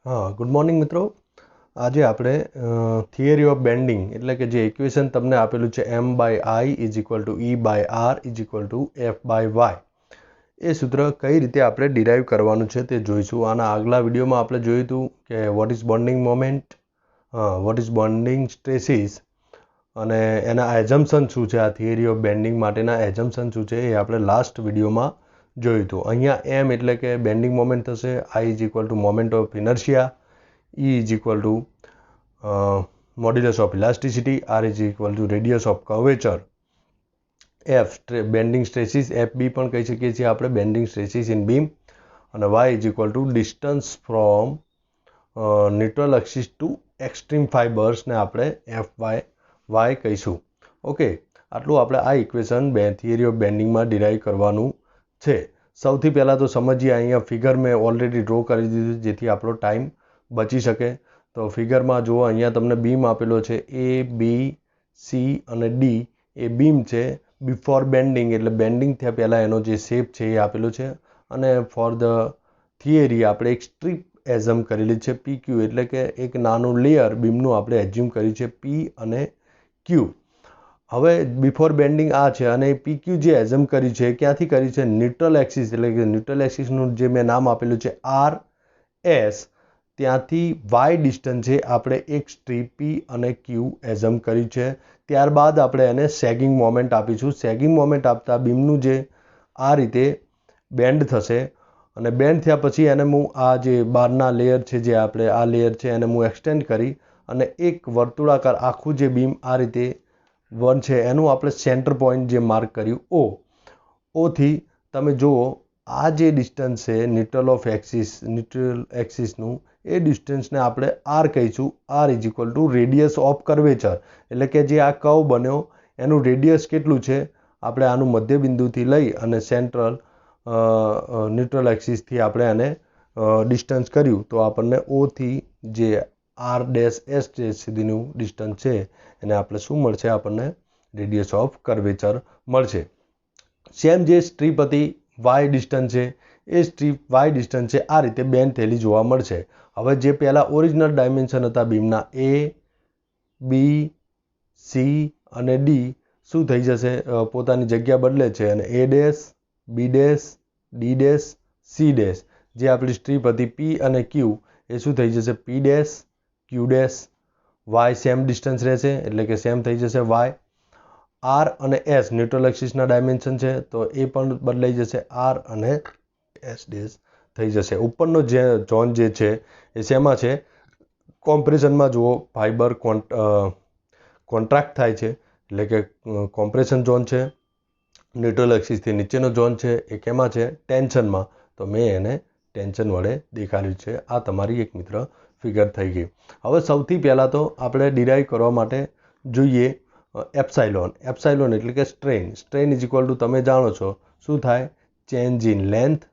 हाँ, good morning मित्रों। આજે આપણે થિયરી ઓફ બેન્ડિંગ એટલે કે જે ઇક્વેશન તમને આપેલું છે m/i = e/r = f/y એ સૂત્ર કઈ રીતે આપણે ડિરાઈવ કરવાનું છે તે જોઈશું। આના આગલા વિડીયોમાં આપણે જોયું હતું કે what is bonding moment, what is bonding stresses અને એના એઝમ્પશન શું છે, આ થિયરી ઓફ બેન્ડિંગ માટેના એઝમ્પશન શું છે એ આપણે લાસ્ટ વિડીયોમાં જોયું હતું। અહીંયા m એટલે કે બેન્ડિંગ મોમેન્ટ થશે, i = moment of inertia, E = modulus of elasticity, R = radius of curvature, F bending stresses, FB પણ કહી શકીએ છીએ આપણે bending stresses in beam, અને Y = distance from neutral axis to extreme fibers ને આપણે FY કહીશું। ઓકે, આટલું આપણે આ ઇક્વેશન થિયરી ઓફ બેન્ડિંગમાં ડિરાઈવ કરવાનું છે। સૌથી પહેલાં તો સમજીએ, અહીંયા ફિગર મેં ઓલરેડી ડ્રો કરી દીધું જેથી આપણો ટાઈમ બચી શકે। તો ફિગરમાં જુઓ, અહીંયા તમને બીમ આપેલો છે A, B, C અને D એ બીમ છે બિફોર બેન્ડિંગ, એટલે બેન્ડિંગ થયા પહેલાં એનો જે શેપ છે એ આપેલો છે। અને ફોર ધ થિયરી આપણે એક સ્ટ્રીપ એઝમ કરેલી છે PQ, એટલે કે એક નાનું લેયર બીમનું આપણે એઝ્યુમ કર્યું છે P અને Q। હવે બિફોર બેન્ડિંગ આ છે, અને PQ જે એઝમ કર્યું છે ક્યાંથી કર્યું છે, ન્યુટ્રલ એક્સિસ, એટલે કે ન્યુટ્રલ એક્સિસનું જે મેં નામ આપેલું છે RS, ત્યાંથી y ડિસ્ટન્સ છે આપણે એક સ્ટ્રીપ P અને Q એઝમ કર્યું છે। ત્યારબાદ આપણે એને સેગિંગ મોમેન્ટ આપીશું। સેગિંગ મોમેન્ટ આપતા બીમનું જે આ રીતે બેન્ડ થશે, અને બેન્ડ થયા પછી એને હું આ જે બહારના લેયર છે, જે આપણે આ લેયર છે એને હું એક્સટેન્ડ કરી અને એક વર્તુળાકાર આખું જે બીમ આ રીતે વન છે એનું આપણે સેન્ટર પોઈન્ટ જે માર્ક કર્યું ઓથી તમે જુઓ આ જે ડિસ્ટન્સ છે ન્યુટ્રલ એક્સિસનું, એ ડિસ્ટન્સને આપણે R કહીશું। R = રેડિયસ ઓફ કર્વેચર, એટલે કે જે આ કર્વ બન્યો એનું રેડિયસ કેટલું છે, આપણે આનું મધ્યબિંદુથી લઈ અને સેન્ટ્રલ ન્યુટ્રલ એક્સિસથી આપણે આને ડિસ્ટન્સ કર્યું તો આપણને ઓથી જે R' સુધીનું ડિસ્ટન્સ છે એને આપણે શું મળશે, આપણને રેડિયસ ઓફ કર્વેચર મળશે। સેમ જે સ્ટ્રીપ હતી y ડિસ્ટન્સ છે, એ સ્ટ્રીપ y ડિસ્ટન્સ છે આ રીતે બેન્ડ થયેલી જોવા મળશે। હવે જે પહેલાં ઓરિજિનલ ડાયમેન્શન હતા બીમના A, B, C અને D શું થઈ જશે, પોતાની જગ્યા બદલે છે, અને A', B', D', C', જે આપણી સ્ટ્રીપ હતી P અને Q એ શું થઈ જશે, P', Q', Y same distance રહેશે, એટલે કે સેમ થઈ જશે Y। R અને S ન્યુટ્રલ એક્સિસના ડાયમેન્શન છે તો એ પણ બદલાઈ જશે, R અને S' થઈ જશે। ઉપરનો જે ઝોન જે છે એ શેમાં છે, કોમ્પ્રેશનમાં જુઓ, ફાઈબર કોન્ટ્રાક્ટ થાય છે એટલે કે કોમ્પ્રેશન ઝોન છે। ન્યુટ્રલ એક્સિસથી નીચેનો ઝોન છે એ કેમાં છે, ટેન્શનમાં, તો મેં એને ટેન્શન વડે દેખાડ્યું છે। આ તમારી એક મિત્ર ફિગર થઈ ગઈ। હવે સૌથી પહેલાં તો આપણે ડિરાઈવ કરવા માટે જોઈએ એપ્સાઇલોન એટલે કે સ્ટ્રેન = તમે જાણો છો શું થાય, change in length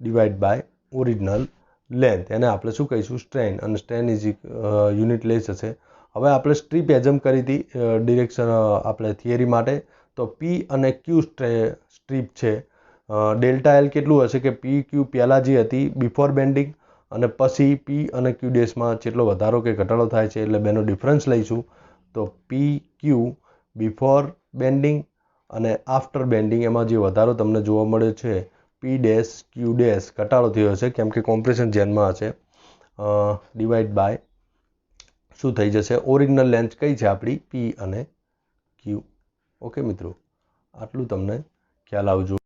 divide by original length, એને આપણે શું કહીશું, સ્ટ્રેન, અને સ્ટ્રેન યુનિટ લઈ જશે। હવે આપણે સ્ટ્રીપ એઝમ કરી હતી ડિરેક્શન આપણે થિયરી માટે, તો P અને Q સ્ટ્રીપ છે, ΔL કેટલું હશે કે PQ પહેલાં જે હતી બિફોર બેન્ડિંગ, અને પછી P અને Q' જેટલો વધારો કે ઘટાડો થાય છે એટલે બેનો ડિફરન્સ લઈશું। તો PQ બિફોર બેન્ડિંગ અને આફ્ટર બેન્ડિંગ એમાં જે વધારો તમને જોવા મળે છે P', Q' ઘટાડો થયો હશે કેમ કે કોમ્પ્રેશન ઝોનમાં હશે, ડિવાઈડ બાય શું થઈ જશે, ઓરિજિનલ લેન્થ કઈ છે આપણી P અને Q। ઓકે મિત્રો, આટલું તમને ખ્યાલ આવજો।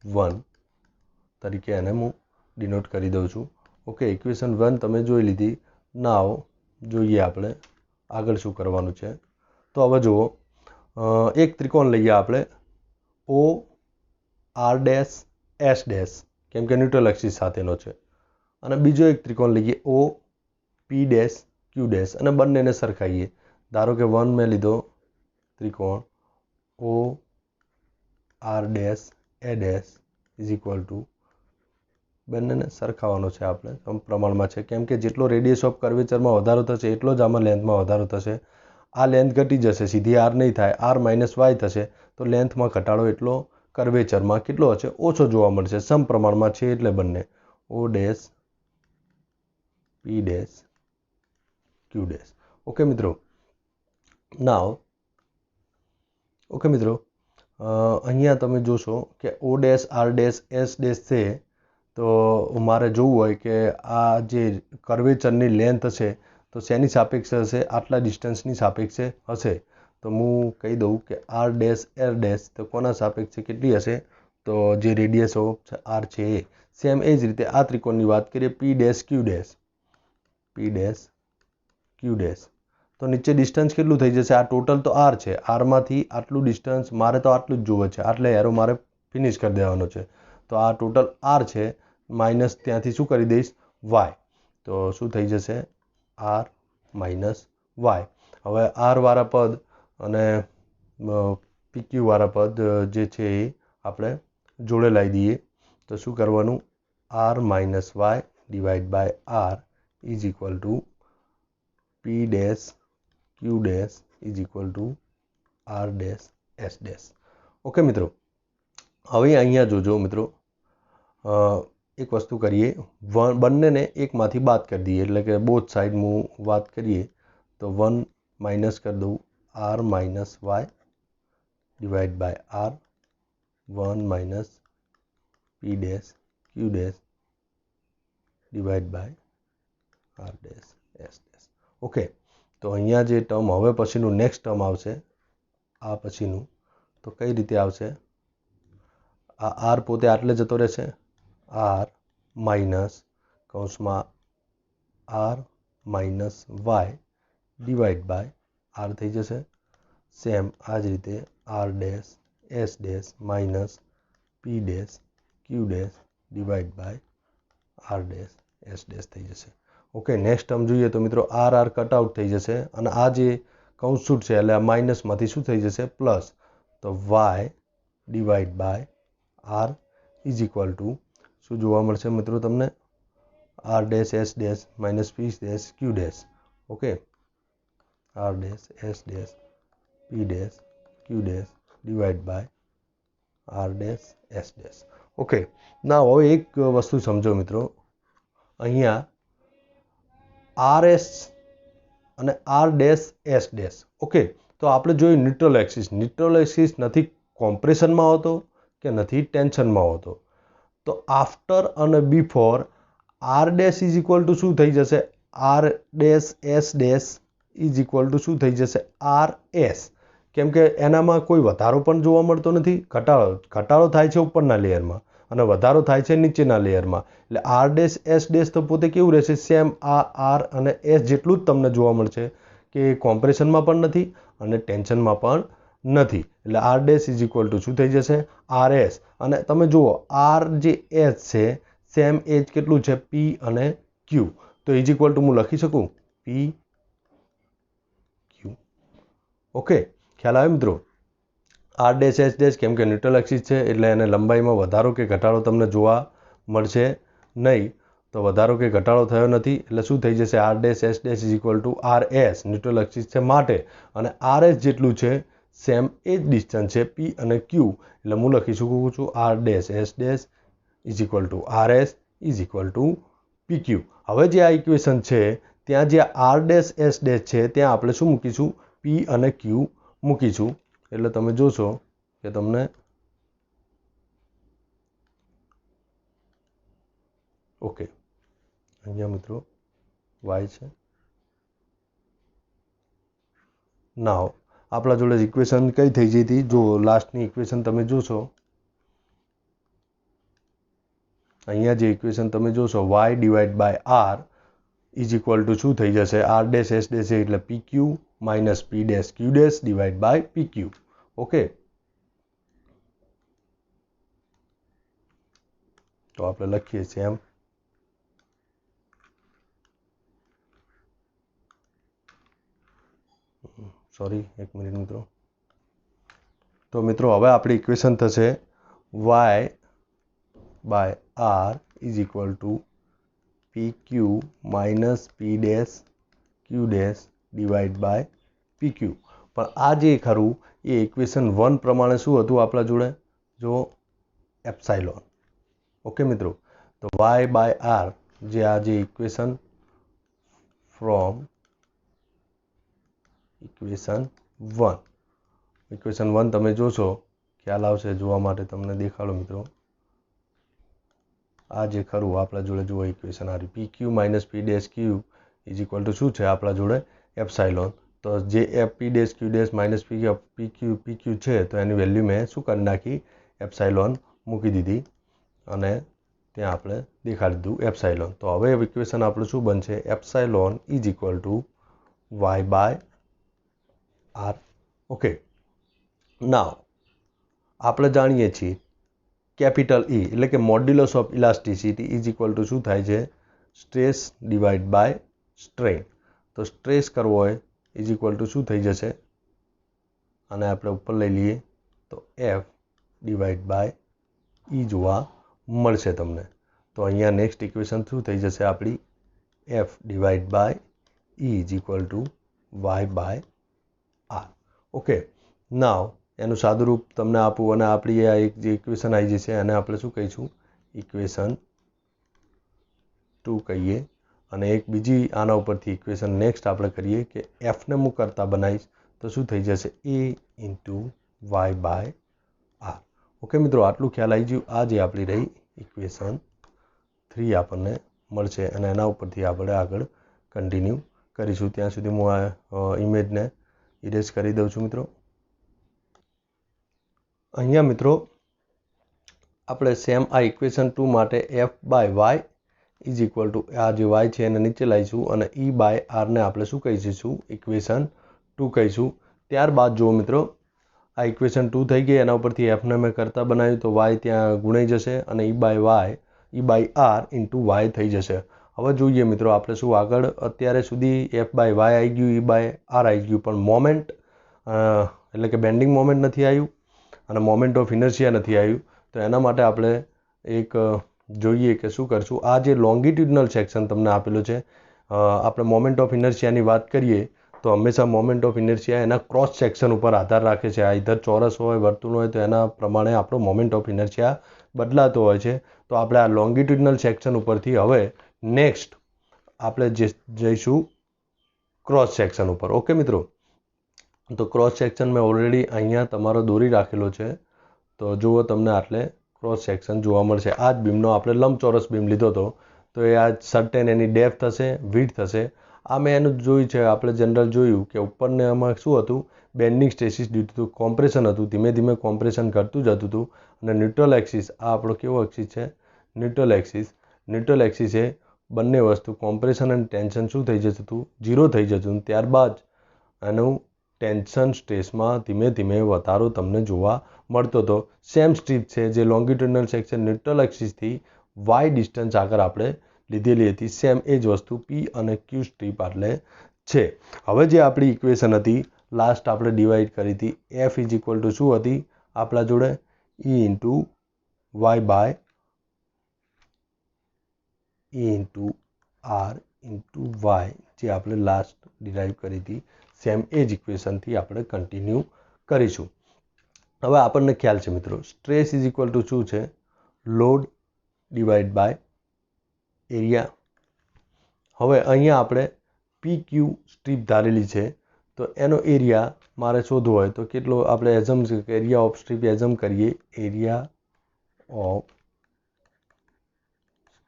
1 તરીકે એને હું ડિનોટ કરી દઉં છું। ઓકે, ઇક્વેશન 1 તમે જોઈ લીધી। નાવ જોઈએ આપણે આગળ શું કરવાનું છે। તો હવે જુઓ, એક ત્રિકોણ લઈએ આપણે OR'S' કેમ કે ન્યુટ્રલ એક્સિસ સાથેનો છે, અને બીજો એક ત્રિકોણ લઈએ OP', Q' અને બંનેને સરખાઈએ। ધારો કે 1 મેં લીધો ત્રિકોણ OR'A' બંનેને સરખાવવાનો છે, આપણે સમપ્રમાણમાં છે કેમ કે જેટલો રેડિયસ ઓફ કર્વેચરમાં વધારો થશે એટલો જ આમાં લેન્થમાં વધારો થશે। આ લેન્થ ઘટી જશે, સીધી R નહીં થાય, R - Y થશે, તો લેન્થમાં ઘટાડો એટલો કર્વેચરમાં કેટલો હશે? ઓછો જોવા મળશે. સમપ્રમાણમાં છે એટલે બંને O dash P dash Q dash. Okay મિત્રો. અહીંયા તમે જોશો કે O dash R dash S dash છે. તો મારે જોવું હોય કે આ જે કર્વેચરની લેન્થ હશે તો શેની સાપેક્ષે હશે? આટલા ડિસ્ટન્સની સાપેક્ષે હશે. તો હું કહી દઉં કે R ડેશ R ડેશ તો કોના સાપેક્ષે કેટલી હશે? તો જે રેડિયસ ઓફ R છે એ. સેમ એ જ રીતે આ ત્રિકોણની વાત કરીએ P ડેશ Q ડેશ તો નીચે ડિસ્ટન્સ કેટલું થઈ જશે? આ ટોટલ તો R છે. Rમાંથી આટલું ડિસ્ટન્સ મારે તો આટલું જ જોવે છે. આટલે એરો મારે ફિનિશ કરી દેવાનો છે. તો આ ટોટલ R છે માઇનસ ત્યાંથી શું કરી દઈશ? Y. તો શું થઈ જશે? R minus Y. હવે R વાળા પદ અને PQ વાળા પદ જે છે એ આપણે જોડે લાવી દઈએ. તો શું કરવાનું? R minus Y divide by R is equal to P dash Q dash is equal to R dash S dash. Okay મિત્રો. હવે અહીંયા જોજો મિત્રો, એક વસ્તુ કરીએ, બંનેને એકમાંથી બાદ કરી દઈએ એટલે કે બોથ સાઈડ હું વાત કરીએ તો 1 માઇનસ કરી દઉં R minus Y divide by R 1 minus P dash Q dash divide by R dash S dash. Okay. તો અહીંયા જે ટર્મ હવે પછીનું નેક્સ્ટ ટર્મ આવશે આ પછીનું, તો કઈ રીતે આવશે? આ R પોતે આટલે જતો રહેશે. R માઇનસ કૌંસમાં R minus Y divide by R થઈ જશે. સેમ આ જ રીતે R dash S dash minus P dash Q dash divide by R dash S dash થઈ જશે. ઓકે. નેક્સ્ટ ટર્મ જોઈએ તો મિત્રો R કટ આઉટ થઈ જશે અને આ જે કૌંસ છૂટશે એટલે આ માઇનસમાંથી શું થઈ જશે? પ્લસ. તો Y divide by R is equal to શું જોવા મળશે મિત્રો તમને? R dash S dash minus P dash Q dash. Okay. R dash S dash P dash Q dash divide by R dash S dash. Okay. ના હવે એક વસ્તુ સમજો મિત્રો, અહીંયા RS અને R dash S dash. Okay. તો આપણે જોયું ન્યુટ્રલ એક્સિસ. ન્યુટ્રલ એક્સિસ નથી કોમ્પ્રેશનમાં હોતો કે નથી ટેન્શનમાં હોતો. તો આફ્ટર અને before R dash is equal to શું થઈ જશે? R dash S dash is equal to શું થઈ જશે? RS. કેમ કે એનામાં કોઈ વધારો પણ જોવા મળતો નથી, ઘટાડો થાય છે ઉપરના લેયરમાં અને વધારો થાય છે નીચેના લેયરમાં. એટલે R ડેશ S ડેશ તો પોતે કેવું રહેશે? સેમ આ R અને S જેટલું જ તમને જોવા મળશે કે કોમ્પ્રેશનમાં પણ નથી અને ટેન્શનમાં પણ નથી. એટલે R dash is equal to શું થઈ જશે? RS. અને તમે જુઓ R જે S છે સેમ એ જ કેટલું છે? P અને Q. તો ઇઝ ઇક્વલ ટુ હું લખી શકું P Q. ઓકે. ખ્યાલ આવે મિત્રો? R ડેશ S ડેશ કેમ કે ન્યુટ્રલ એક્સિસ છે એટલે એને લંબાઈમાં વધારો કે ઘટાડો તમને જોવા મળશે નહીં. તો વધારો કે ઘટાડો થયો નથી એટલે શું થઈ જશે? R dash S dash is equal two RS. Neutral axis છે માટે અને RS જેટલું છે સેમ એ જ ડિસ્ટન્સ છે P અને Q. એટલે હું લખી શકું છું R dash S dash is equal two RS is equal to PQ. હવે જે આ ઇક્વેશન છે ત્યાં જે R ડેશ S ડેશ છે ત્યાં આપણે શું મૂકીશું? P અને Q મૂકીશું. એટલે તમે જોશો કે તમને ઓકે. અહીંયા મિત્રો Y છે. નાવ આપણા જોડે ઇક્વેશન કઈ થઈ ગઈ હતી? જો લાસ્ટની ઇક્વેશન તમે જોશો, અહીંયા જે ઇક્વેશન તમે જોશો Y divide by R is equal to શું થઈ જશે? R ડેશ S ડેશ એટલે PQ minus P dash Q dash divide by PQ. Okay. તો આપણે લખીએ છીએ એમ સોરી એક મિનિટ મિત્રો. તો મિત્રો હવે આપણી ઇક્વેશન થશે Y by R is equal to PQ minus P dash Q dash divide by PQ. પણ આ જે ખરું એ ઇક્વેશન 1 પ્રમાણે શું હતું આપણા જોડે? જો એપ્સાઇલોન. ઓકે મિત્રો, તો વાય બાય આર જે આ જે ઇક્વેશન ફ્રોમ ઇક્વેશન 1 તમે જોશો ખ્યાલ આવશે જોવા માટે. તમને દેખાડો મિત્રો, આ જે ખરું આપણા જોડે જુઓ ઇક્વેશન આ P Q minus P dash Q is equal to શું છે આપણા જોડે એપ્સાઇલોન. તો જે F P dash Q dash minus P Q છે તો એની વેલ્યુ મેં શું કરી નાખી એપ્સાઇલોન મૂકી દીધી અને ત્યાં આપણે દેખાડી દીધું એપ્સાઇલોન. તો હવે ઇક્વેશન આપણું શું બનશે epsilon is equal to Y by R. Okay, now આપણે જાણીએ છીએ કેપિટલ E એટલે કે modulus of elasticity is equal to શું થાય છે સ્ટ્રેસ ડિવાઈડ બાય સ્ટ્રેન. તો સ્ટ્રેસ કરવો હોય ઇઝ ઇક્વલ ટુ શું થઈ જશે, અને આપણે ઉપર લઈ લઈએ તો F ડિવાઈડ બાય E જોવા મળશે તમને. તો અહીંયા નેક્સ્ટ ઇક્વેશન શું થઈ જશે આપણી F divide by E is equal to Y by R. Okay, now એનું સાદું રૂપ તમને આપું અને આપણી આ એક જે ઇક્વેશન આવી જશે એને આપણે શું કહીશું ઇક્વેશન 2 કહીએ. અને એક બીજી આના ઉપરથી ઇક્વેશન નેક્સ્ટ આપણે કરીએ કે એફને હું કરતા બનાવીશ તો શું થઈ જશે A into Y by R. Okay મિત્રો, આટલું ખ્યાલ આવી ગયું. આ જે આપણી રહી ઇક્વેશન 3 આપણને મળશે અને એના ઉપરથી આપણે આગળ કન્ટિન્યુ કરીશું. ત્યાં સુધી હું આ ઇમેજને ઇરેઝ કરી દઉં છું મિત્રો. અહીંયા મિત્રો આપણે સેમ આ ઇક્વેશન 2 માટે F by Y is equal to આ જે વાય છે એને નીચે લાવીશું અને E બાય આરને આપણે શું કહી દઈશું ઇક્વેશન 2 કહીશું. ત્યારબાદ જુઓ મિત્રો આ ઇક્વેશન 2 થઈ ગઈ, એના ઉપરથી એફને મેં કરતા બનાવ્યું તો વાય ત્યાં ગુણાઈ જશે અને E by R into Y થઈ જશે. હવે જોઈએ મિત્રો આપણે શું આગળ અત્યારે સુધી એફ બાય વાય આવી ગયું, E બાય આર આવી ગયું, પણ મોમેન્ટ એટલે કે બેન્ડિંગ મોમેન્ટ નથી આવ્યું અને મોમેન્ટ ઓફ ઇનર્શિયા નથી આવ્યું. તો એના માટે આપણે એક જોઈએ કે શું કરશું. આ જે લોંગિટ્યુડનલ સેક્શન તમને આપેલું છે, આપણે મોમેન્ટ ઓફ ઇનર્શિયાની વાત કરીએ તો હંમેશા મોમેન્ટ ઓફ ઇનર્શિયા એના ક્રોસ સેક્શન ઉપર આધાર રાખે છે. આ ઇધર ચોરસ હોય વર્તુળ હોય તો એના પ્રમાણે આપણો મોમેન્ટ ઓફ ઇનર્શિયા બદલાતો હોય છે. તો આપણે આ લોંગિટ્યુડનલ સેક્શન ઉપરથી હવે નેક્સ્ટ આપણે જઈશું ક્રોસ સેક્શન ઉપર. ઓકે મિત્રો, તો ક્રોસ સેક્શન મેં ઓલરેડી અહીંયા તમારો દોરી રાખેલો છે. તો જુઓ તમને આટલે ક્રોસ સેક્શન જોવા મળશે. આ જ બીમનો આપણે લંબચોરસ બીમ લીધો હતો તો એ આ સર્ટેન એની ડેપ્થ હશે, વિડ્થ હશે. આ મેં એનું જોયું છે, આપણે જનરલ જોયું કે ઉપરને આમાં શું હતું bending stresses due to compression હતું. ધીમે ધીમે કોમ્પ્રેશન ઘટતું જતું હતું અને ન્યુટ્રલ એક્સિસ આ આપણો કેવો એક્સિસ છે ન્યુટ્રલ એક્સિસ. ન્યુટ્રલ એક્સિસે બંને વસ્તુ કોમ્પ્રેશન અને ટેન્શન શું થઈ જતું હતું ઝીરો થઈ જતું હતું. ત્યારબાદ એનું ટેન્શન સ્ટ્રેસમાં ધીમે ધીમે વધારો તમને જોવા મળતો હતો. સેમ સ્ટ્રીપ છે જે લોંગિટ્યુડનલ સેક્શન ન્યુટ્રલ એક્સિસથી વાય ડિસ્ટન્સ આગળ આપણે લીધેલી હતી, સેમ એ જ વસ્તુ પી અને ક્યુ સ્ટ્રીપ આટલે છે. હવે જે આપણી ઇક્વેશન હતી લાસ્ટ આપણે ડિવાઈડ કરી હતી એફ ઇઝ ઇક્વલ ટુ શું હતી આપણા જોડે E into Y by E into R into Y જે આપણે લાસ્ટ ડિરાઈવ કરી હતી સેમ એ જ ઇક્વેશનથી આપણે કન્ટિન્યુ કરીશું. હવે આપણને ખ્યાલ છે મિત્રો સ્ટ્રેસ ઇઝ ઇક્વલ ટુ શું છે લોડ ડિવાઈડ બાય એરિયા. હવે અહીંયા આપણે પી ક્યુ સ્ટ્રીપ ધારેલી છે તો એનો એરિયા મારે શોધવો હોય તો કેટલો આપણે એઝમ એરિયા ઓફ સ્ટ્રીપ એઝમ કરીએ area of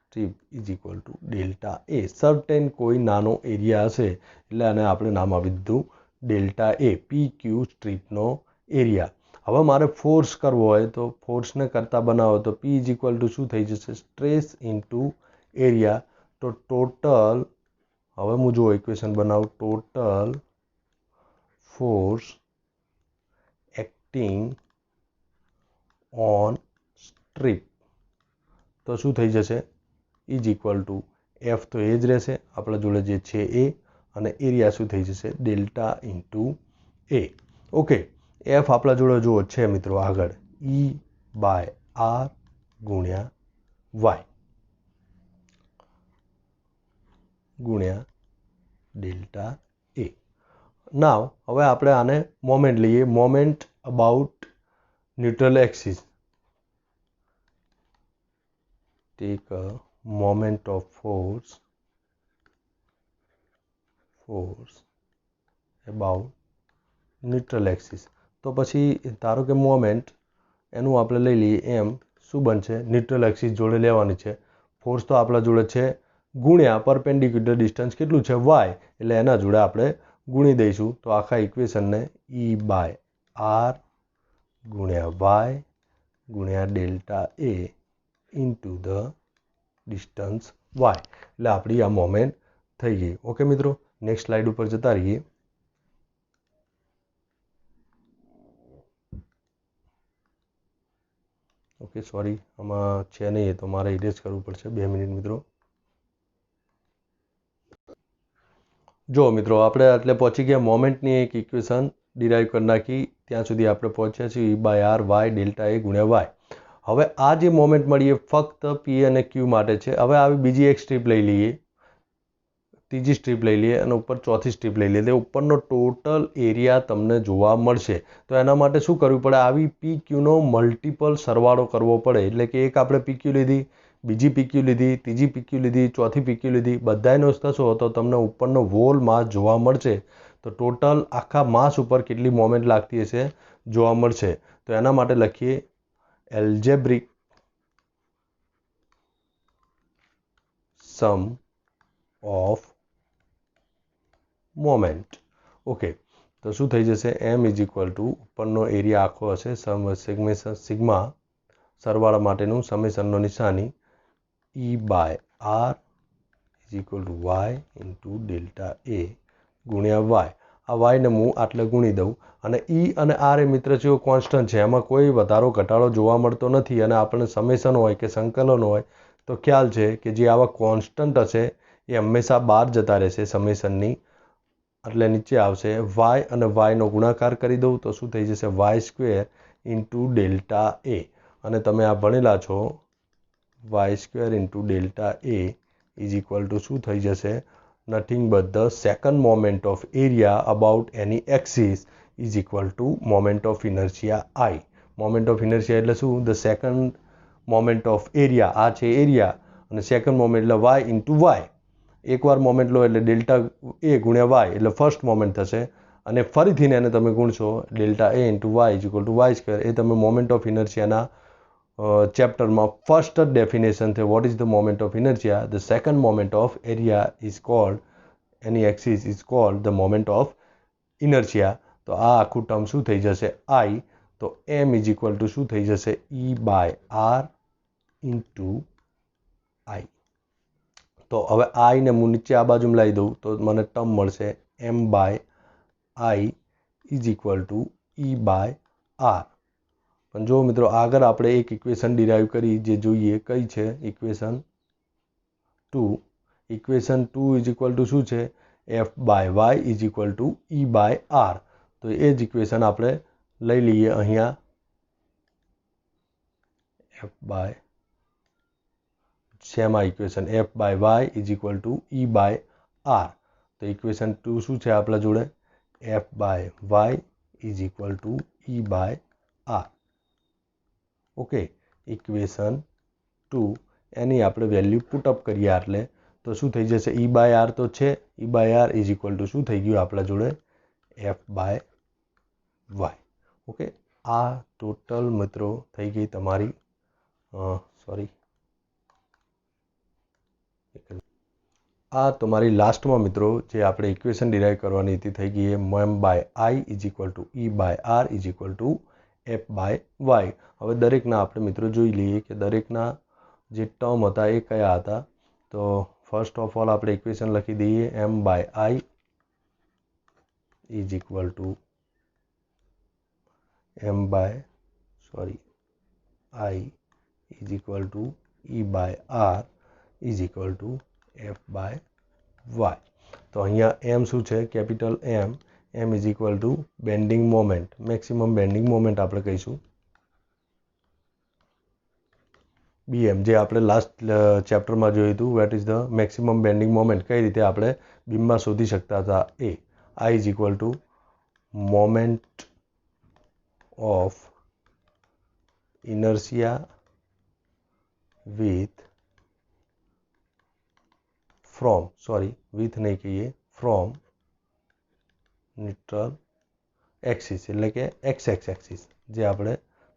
strip is equal to delta A. Certain કોઈ નાનો એરિયા હશે એટલે આને આપણે નામ આપી દીધું ડેલ્ટા એ, પી ક્યુ સ્ટ્રીપનો એરિયા. હવે મારે ફોર્સ કરવો હોય તો ફોર્સને કરતાં બનાવો તો પી ઇઝ ઇક્વલ ટુ શું થઈ જશે સ્ટ્રેસ ઇન્ટુ એરિયા. તો ટોટલ હવે હું જો ઇક્વેશન બનાવું total force acting on strip તો શું થઈ જશે ઇઝ ઇક્વલ ટુ એફ તો એ જ રહેશે આપણા જોડે જે છે એ અને એરિયા શું થઈ જશે ડેલ્ટા ઇન્ટુ એ. ઓકે, એફ આપણા જોડે જુઓ છે મિત્રો આગળ E બાય આર ગુણ્યા વાય ગુણ્યા ડેલ્ટા એ. નાવ હવે આપણે આને મોમેન્ટ લઈએ, moment about neutral axis. take a moment of force about neutral axis. તો પછી ધારો કે મોમેન્ટ એનું આપણે લઈ લઈએ એમ શું બનશે, ન્યુટ્રલ એક્સિસ જોડે લેવાની છે. ફોર્સ તો આપણા જોડે છે ગુણ્યા પરપેન્ડિક્યુલર ડિસ્ટન્સ કેટલું છે વાય, એટલે એના જોડે આપણે ગુણી દઈશું. તો આખા ઇક્વેશનને E/R ગુણ્યા વાય ગુણ્યા delta A into the distance Y, એટલે આપણી આ મોમેન્ટ થઈ ગઈ. ઓકે મિત્રો, નેક્સ્ટ સ્લાઇડ ઉપર જતા રહીએ. ઓકે સોરી, આમાં છે નહીં તો મારે ઇરેઝ કરવું પડશે. 2 મિનિટ મિત્રો. જો મિત્રો આપણે એટલે પહોંચી ગયા મોમેન્ટની એક ઇક્વેશન ડિરાઈવ કરી નાખી. ત્યાં સુધી આપણે પહોંચ્યા છીએ E/R વાય ડેલ્ટા એ ગુણ્યા વાય. હવે આ જે મોમેન્ટ મળી એ ફક્ત પી અને ક્યુ માટે છે. હવે આવી બીજી એક સ્ટ્રીપ લઈ લઈએ, ત્રીજી સ્ટ્રીપ લઈ લઈએ અને ઉપર ચોથી સ્ટ્રીપ લઈ લઈએ. ઉપરનો ટોટલ એરિયા તમને જોવા મળશે. તો એના માટે શું કરવું પડે, આવી પી ક્યુનો મલ્ટિપલ સરવાળો કરવો પડે. એટલે કે એક આપણે પી ક્યુ લીધી, બીજી પી ક્યુ લીધી, ત્રીજી પી ક્યુ લીધી, ચોથી પી ક્યુ લીધી, બધાનો થશો તો તમને ઉપરનો વોલ માસ જોવા મળશે. તો ટોટલ આખા માસ ઉપર કેટલી મોમેન્ટ લાગતી હશે જોવા મળશે. તો એના માટે લખીએ algebraic sum of moment. Okay, તો શું થઈ જશે, એમ ઇઝ ઇક્વલ ટુ ઉપરનો એરિયા આખો હશે સિગ્મા સરવાળા માટેનું સમેશનનો નિશાની E/R is equal to y into delta A ગુણ્યા વાય. આ વાયને હું આટલે ગુણી દઉં. અને E અને R એ મિત્ર જેવો કોન્સ્ટન્ટ છે, એમાં કોઈ વધારો ઘટાડો જોવા મળતો નથી. અને આપણને સમેશન હોય કે સંકલન હોય તો ખ્યાલ છે કે જે આવા કોન્સ્ટન્ટ હશે એ હંમેશા બહાર જતા રહેશે સમેશનની. એટલે નીચે આવશે વાય અને વાયનો ગુણાકાર કરી દઉં તો શું થઈ જશે, Y square into delta A. અને તમે આ ભણેલા છો, Y square into delta A is equal to શું થઈ જશે, nothing but the second moment of area about any axis is equal to moment of inertia I. Moment of inertia એટલે શું, the second moment of area, આ છે area, અને second moment એટલે Y into Y. એકવાર moment લો એટલે delta A ગુણ્યા વાય એટલે ફર્સ્ટ મોમેન્ટ થશે. અને ફરીથી એને તમે ગુણશો delta A into y is equal to y square. એ તમે મોમેન્ટ ઓફ ઇનર્શિયાના ચેપ્ટરમાં ફર્સ્ટ જ ડેફિનેશન છે. What is the moment of inertia, the second moment of area is called any axis is called the moment of inertia. તો આ આખું term શું થઈ જશે, આઈ. તો એમ ઇઝ ઇક્વલ ટુ શું થઈ જશે, E/R ઇન્ટુ આઈ. તો હવે આઈને હું નીચે આ બાજુ લાવી દઉં તો મને ટર્મ મળશે M/I is equal to E/R. પણ જો મિત્રો આગળ આપણે એક ઇક્વેશન ડિરાઈવ કરી જે જોઈએ કઈ છે, equation 2. Equation 2 is equal to શું છે, F/Y is equal to E/R. તો એ જ ઇક્વેશન આપણે લઈ લઈએ અહીંયા, શેમાં equation F/Y is equal to E/R. તો ઇક્વેશન 2 શું છે આપણા જોડે, F/Y is equal to E/R. Okay, equation 2 એની આપણે વેલ્યુ પુટઅપ કરીએ એટલે તો શું થઈ જશે, E/R તો છે, E/R ઇઝ ઇક્વલ ટુ શું થઈ ગયું આપણા જોડે, F/Y. ઓકે, આ ટોટલ મિત્રો થઈ ગઈ તમારી આ તમારી લાસ્ટમાં મિત્રો જે આપણે ઇક્વેશન ડિરાઈવ કરવાની હતી થઈ ગઈ એ M/I is equal to E/R is equal to F/Y. હવે દરેકના આપણે મિત્રો જોઈ લઈએ કે દરેકના જે ટર્મ હતા એ કયા હતા. તો ફર્સ્ટ ઓફ ઓલ આપણે ઇક્વેશન લખી દઈએ, M/I is equal to I is equal to E/R is equal to F/Y. તો અહીંયા એમ શું છે, capital M is equal to bending moment, maximum bending moment આપણે કહીશું. BM જે આપણે લાસ્ટ ચેપ્ટરમાં જોયું હતું, what is the maximum bending moment, કઈ રીતે આપણે બીમમાં શોધી શકતા હતા એ. I is equal to moment of inertia with નહીં કહીએ, ફ્રોમ ન્યુટ્રલ એક્સિસ એટલે કે એક્સ એક્સિસ, જે આપણે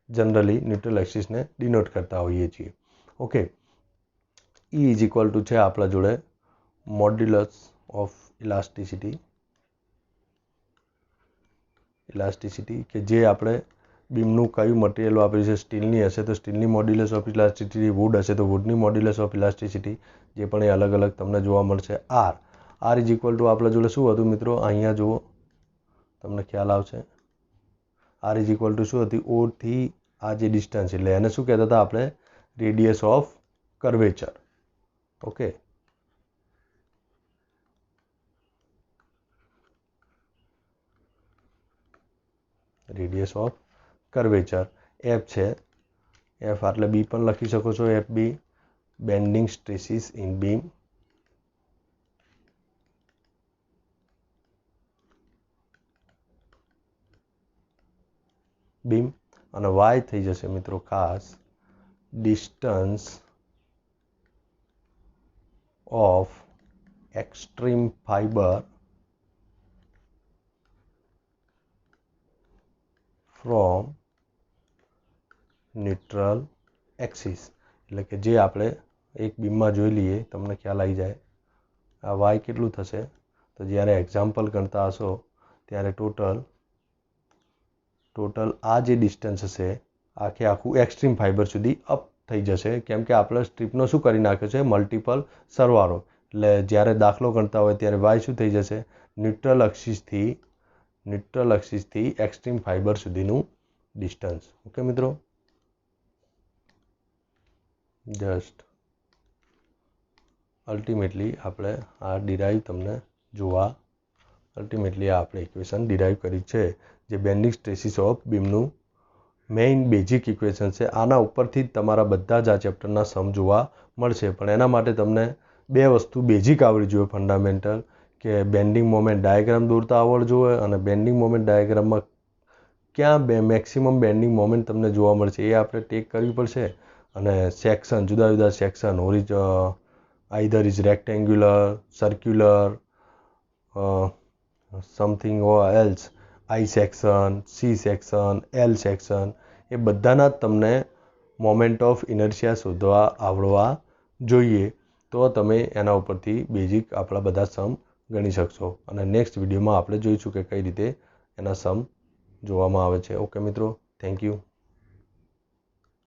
જનરલી ન્યુટ્રલ એક્સિસને ડિનોટ કરતા હોઈએ છીએ. Okay, E is equal two છે આપણા જોડે મોડ્યુલસ ઓફ ઇલાસ્ટિસિટી કે જે આપણે બીમનું કયું મટીરિયલ વાપર્યું છે, સ્ટીલની હશે તો સ્ટીલની મોડ્યુલસ ઓફ ઇલાસ્ટિસિટી, વુડ હશે તો વુડની મોડ્યુલસ ઓફ ઇલાસ્ટિસિટી, જે પણ એ અલગ અલગ તમને જોવા મળશે. આર ઇઝ ઇક્વલ ટુ આપણા જોડે શું હતું મિત્રો, અહીંયા જુઓ તમને ખ્યાલ આવશે. આર ઇઝ ઇક્વલ ટુ શું હતી, ઓ થી આ જે ડિસ્ટન્સ, એટલે એને શું કહેતા હતા આપણે, radius of curvature. Okay, radius of curvature. F છે, એફ એટલે બી પણ લખી શકો છો, F B bending stresses in beam. અને વાય થઈ જશે મિત્રો ખાસ distance of extreme fibre from neutral axis. એટલે કે જે આપણે એક બીમમાં જોઈ લઈએ, તમને ખ્યાલ આવી જાય આ વાય કેટલું થશે, તો જ્યારે એક્ઝામ્પલ ગણતા હશો ત્યારે ટોટલ આ જે ડિસ્ટન્સ હશે આખું એક્સ્ટ્રીમ ફાઈબર સુધી અપ થઈ જશે, કેમ કે આપણે સ્ટ્રીપનો શું કરી નાખ્યો છે, મલ્ટિપલ સરવાળો. એટલે જ્યારે દાખલો ગણતા હોય ત્યારે વાય શું થઈ જશે, ન્યુટ્રલ એક્સિસથી એક્સ્ટ્રીમ ફાઈબર સુધીનું ડિસ્ટન્સ. ઓકે મિત્રો, જસ્ટ અલ્ટિમેટલી આપણે આ ડિરાઈવ તમને જોવા આપણે ઇક્વેશન ડિરાઈવ કરી છે, જે બેન્ડિંગ સ્ટ્રેસીસ ઓફ બીમનું મેઇન બેઝિક ઇક્વેશન છે. આના ઉપરથી જ તમારા બધા જ આ ચેપ્ટરના સમ જોવા મળશે, પણ એના માટે તમને બે વસ્તુ બેઝિક આવડવી જોઈએ, ફંડામેન્ટલ, કે બેન્ડિંગ મોમેન્ટ ડાયાગ્રામ દોરતા આવડવું જોઈએ, અને બેન્ડિંગ મોમેન્ટ ડાયાગ્રામમાં ક્યાં મેક્સિમમ બેન્ડિંગ મોમેન્ટ તમને જોવા મળશે એ આપણે ટેક કરવી પડશે. અને સેક્શન, જુદા જુદા section, either is rectangular, circular, something else, I section, C section, L section, એ બધાના જ તમને મોમેન્ટ ઓફ ઇનર્શિયા શોધવા આવડવા જોઈએ, તો તમે એના ઉપરથી બેઝિક આપણા બધા સમ ગણી શકશો. અને નેક્સ્ટ વિડીયોમાં આપણે જોઈશું કે કઈ રીતે એના સમ જોવામાં આવે છે. ઓકે મિત્રો, થેન્ક યુ.